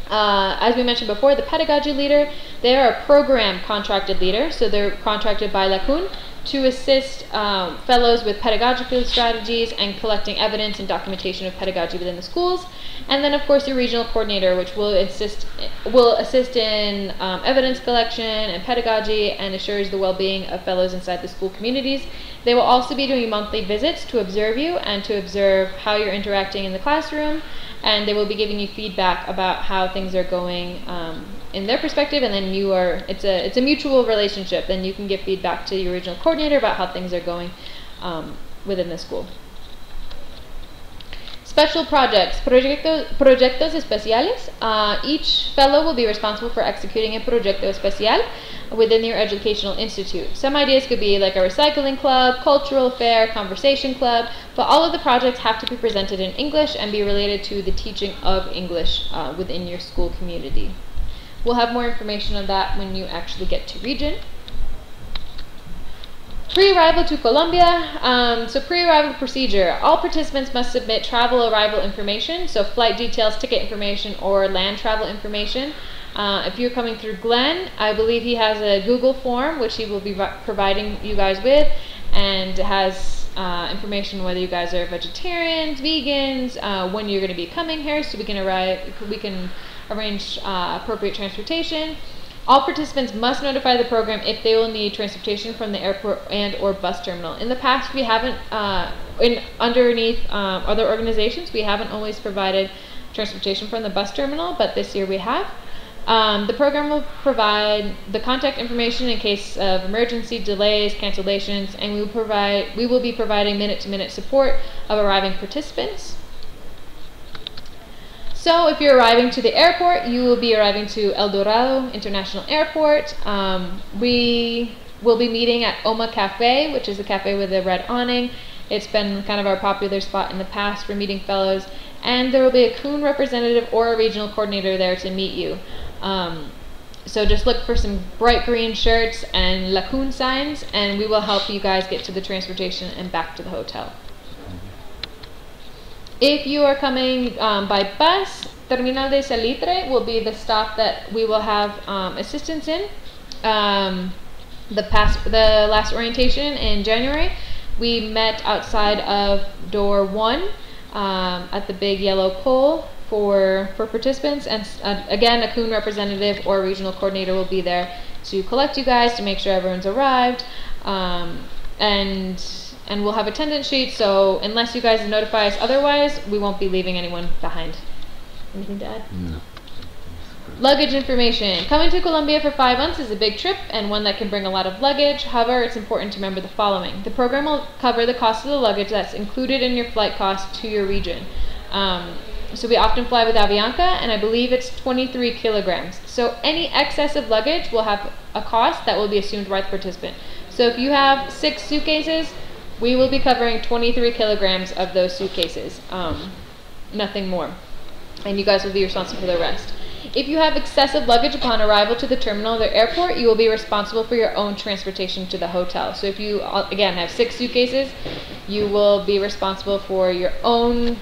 Speaker 1: As we mentioned before, the pedagogy leader, they are a program contracted leader, so they're contracted by LACUN to assist fellows with pedagogical strategies and collecting evidence and documentation of pedagogy within the schools. And then, of course, your regional coordinator, which will assist in evidence collection and pedagogy and assures the well-being of fellows inside the school communities. They will also be doing monthly visits to observe you and to observe how you're interacting in the classroom, and they will be giving you feedback about how things are going in their perspective, and then it's a mutual relationship. Then you can give feedback to your regional coordinator about how things are going within the school. Special projects, proyectos especiales. Each fellow will be responsible for executing a proyecto especial within your educational institute. Some ideas could be like a recycling club, cultural fair, conversation club, but all of the projects have to be presented in English and be related to the teaching of English within your school community. We'll have more information on that when you actually get to region. Pre-arrival to Colombia. So pre-arrival procedure. All participants must submit travel arrival information, so flight details, ticket information, or land travel information. If you're coming through Glenn, I believe he has a Google form which he will be providing you guys with, and has information whether you guys are vegetarians, vegans, when you're going to be coming here, so we can arrange appropriate transportation. All participants must notify the program if they will need transportation from the airport and or bus terminal. In the past, we haven't, underneath other organizations, we haven't always provided transportation from the bus terminal, but this year we have. The program will provide the contact information in case of emergency, delays, cancellations, and we will be providing minute-to-minute support of arriving participants. So if you're arriving to the airport, you will be arriving to El Dorado International Airport. We will be meeting at Oma Cafe, which is a cafe with a red awning. It's been kind of our popular spot in the past for meeting fellows. And there will be a CUN representative or a regional coordinator there to meet you. So just look for some bright green shirts and LACUN signs, and we will help you guys get to the transportation and back to the hotel. If you are coming by bus, Terminal de Salitre will be the stop that we will have assistance in. The last orientation in January, we met outside of door 1 at the big yellow pole for participants, and again, a CUN representative or regional coordinator will be there to collect you guys, to make sure everyone's arrived, and we'll have attendance sheets, so unless you guys notify us otherwise, we won't be leaving anyone behind. Anything to add?
Speaker 2: No.
Speaker 1: Luggage information. Coming to Colombia for 5 months is a big trip and one that can bring a lot of luggage. However, it's important to remember the following. The program will cover the cost of the luggage that's included in your flight cost to your region. So we often fly with Avianca, and I believe it's 23 kilograms. So any excess of luggage will have a cost that will be assumed by the participant. So if you have 6 suitcases, we will be covering 23 kilograms of those suitcases, nothing more. And you guys will be responsible for the rest. If you have excessive luggage upon arrival to the terminal or the airport, you will be responsible for your own transportation to the hotel. So if you, again, have 6 suitcases, you will be responsible for your own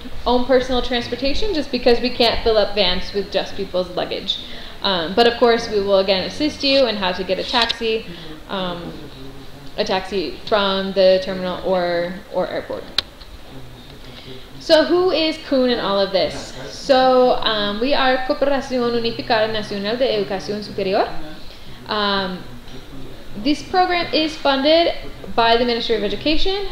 Speaker 1: personal transportation, just because we can't fill up vans with just people's luggage. But of course, we will again assist you in how to get a taxi from the terminal or airport. So who is CUN in all of this? So we are Cooperación Unificada Nacional de Educación Superior. This program is funded by the Ministry of Education.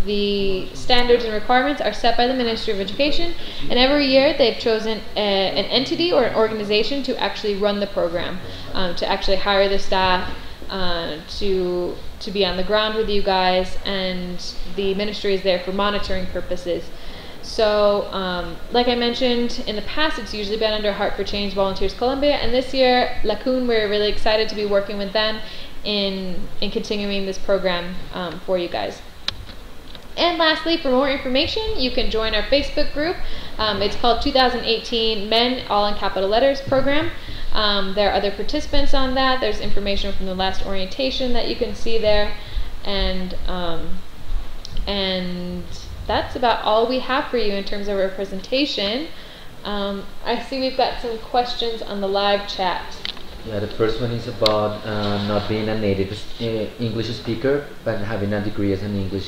Speaker 1: The standards and requirements are set by the Ministry of Education, and every year they've chosen an entity or an organization to actually run the program, to actually hire the staff, to be on the ground with you guys, and the ministry is there for monitoring purposes. So, like I mentioned in the past, it's usually been under Heart for Change Volunteers Colombia, and this year, LACUN, we're really excited to be working with them in continuing this program for you guys. And lastly, for more information, you can join our Facebook group. It's called 2018 Men, all in capital letters, program. There are other participants on that. There's information from the last orientation that you can see there. And that's about all we have for you in terms of our presentation. I see we've got some questions on the live chat.
Speaker 3: Yeah, the first one is about not being a native English speaker, but having a degree as an English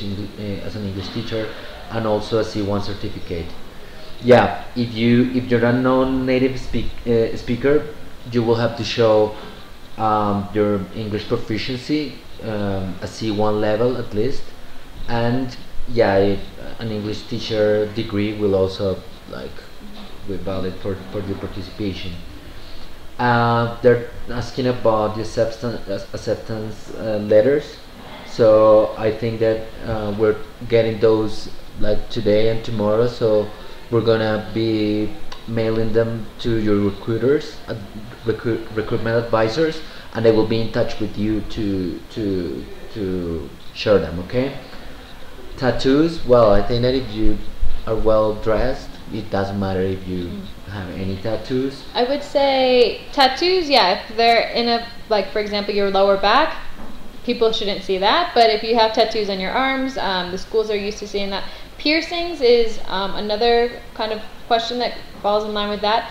Speaker 3: teacher, and also a C1 certificate. Yeah, if you're a non-native speaker, you will have to show your English proficiency, a C1 level at least, and yeah, an English teacher degree will also be valid for your participation. They're asking about the acceptance letters, so I think that we're getting those today and tomorrow, so we're gonna be mailing them to your recruiters, recruitment advisors, and they will be in touch with you to share them. Okay. Tattoos, well, I think that if you are well dressed, it doesn't matter if you have any tattoos.
Speaker 1: I would say tattoos, yeah, if they're in a, for example, your lower back, people shouldn't see that. But if you have tattoos on your arms, the schools are used to seeing that. Piercings is another kind of question that falls in line with that.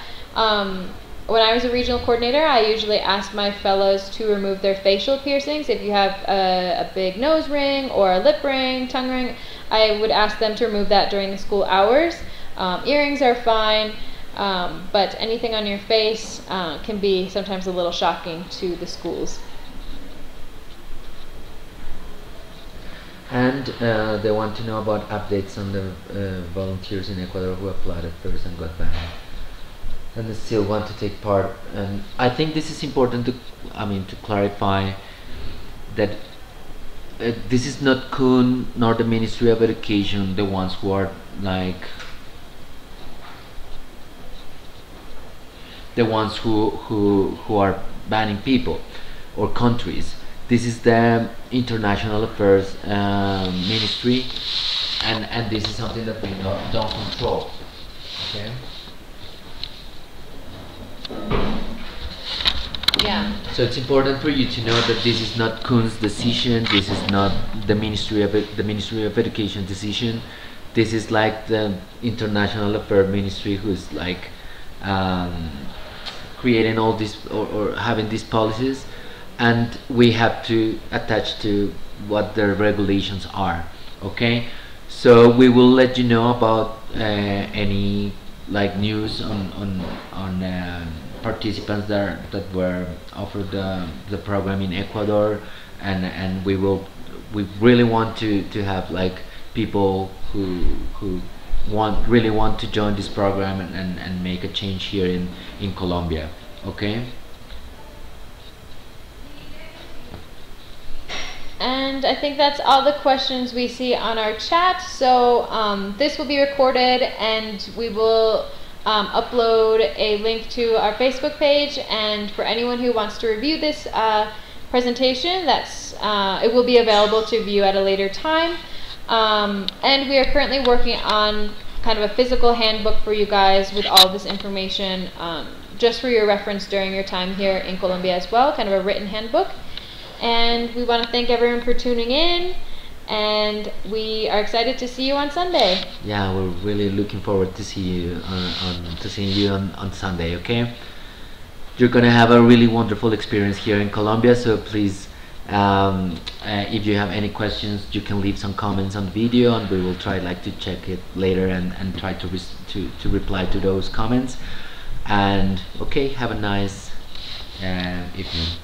Speaker 1: When I was a regional coordinator, I usually asked my fellows to remove their facial piercings. If you have a big nose ring or a lip ring, tongue ring, I would ask them to remove that during the school hours. Earrings are fine, but anything on your face can be sometimes a little shocking to the schools.
Speaker 3: And they want to know about updates on the volunteers in Ecuador who applied at first and got banned, and they still want to take part. And I think this is important to clarify that this is not CUN nor the Ministry of Education, the ones who are the ones who are banning people or countries. This is the International Affairs Ministry, and this is something that we don't control. Okay.
Speaker 1: Yeah.
Speaker 3: So it's important for you to know that this is not CUN's decision. This is not the Ministry of Education decision. This is the International Affairs Ministry, who's creating all this or having these policies, and we have to attach to what the regulations are. Okay, so we will let you know about any news on participants that were offered the program in Ecuador, and we really want to have people who really want to join this program and make a change here in Colombia. Okay.
Speaker 1: And I think that's all the questions we see on our chat. So this will be recorded, and we will upload a link to our Facebook page. And for anyone who wants to review this presentation, it will be available to view at a later time. And we are currently working on kind of a physical handbook for you guys with all this information, just for your reference during your time here in Colombia as well, kind of a written handbook. And we want to thank everyone for tuning in, and we are excited to see you on Sunday.
Speaker 3: Yeah, we're really looking forward to seeing you on Sunday. Okay, you're gonna have a really wonderful experience here in Colombia, so please
Speaker 2: If you have any questions, you can leave some comments on the video, and we will try like to check it later and try to reply to those comments. And okay, have a nice evening.